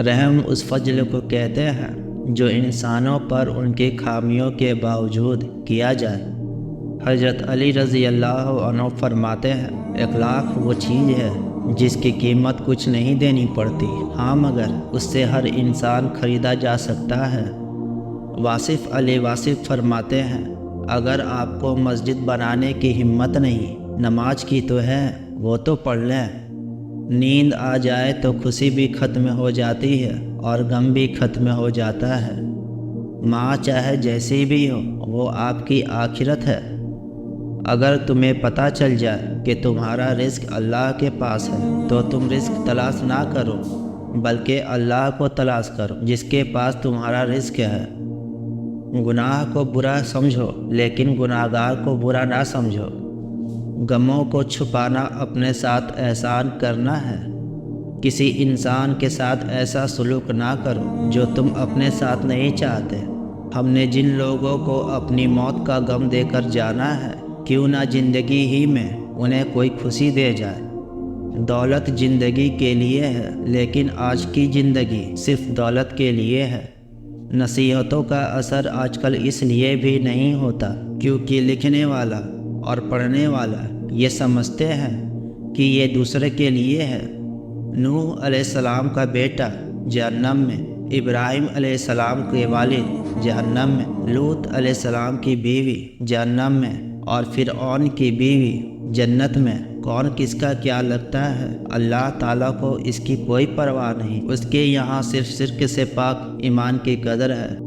رحم اس فضل کو کہتے ہیں جو انسانوں پر ان کی خامیوں کے باوجود کیا جائے۔ حضرت علی رضی اللہ عنہ فرماتے ہیں، اخلاق وہ چیز ہے جس کی قیمت کچھ نہیں دینی پڑتی، ہاں مگر اس سے ہر انسان خریدا جا سکتا ہے۔ واصف علی واصف فرماتے ہیں، اگر آپ کو مسجد بنانے کی ہمت نہیں، نماز کی تو ہے، وہ تو پڑھ لیں۔ نیند آ جائے تو خوشی بھی ختم ہو جاتی ہے اور غم بھی ختم ہو جاتا ہے۔ ماں چاہے جیسی بھی ہو، وہ آپ کی آخرت ہے۔ اگر تمہیں پتہ چل جائے کہ تمہارا رزق اللہ کے پاس ہے تو تم رزق تلاش نہ کرو بلکہ اللہ کو تلاش کرو جس کے پاس تمہارا رزق ہے۔ گناہ کو برا سمجھو لیکن گناہگار کو برا نہ سمجھو۔ غموں کو چھپانا اپنے ساتھ احسان کرنا ہے۔ کسی انسان کے ساتھ ایسا سلوک نہ کرو جو تم اپنے ساتھ نہیں چاہتے۔ ہم نے جن لوگوں کو اپنی موت کا غم دے کر جانا ہے، کیوں نہ زندگی ہی میں انہیں کوئی خوشی دے جائے۔ دولت زندگی کے لیے ہے لیکن آج کی زندگی صرف دولت کے لیے ہے۔ نصیحتوں کا اثر آج کل اس لیے بھی نہیں ہوتا کیونکہ لکھنے والا اور پڑھنے والا یہ سمجھتے ہیں کہ یہ دوسرے کے لیے ہے۔ نوح علیہ السلام کا بیٹا جہنم میں، ابراہیم علیہ السلام کے والد جہنم میں، لوط علیہ السلام کی بیوی جہنم میں اور فرعون کی بیوی جنت میں۔ کون کس کا کیا لگتا ہے؟ اللہ تعالیٰ کو اس کی کوئی پرواہ نہیں۔ اس کے یہاں صرف شرک سے پاک ایمان کی قدر ہے۔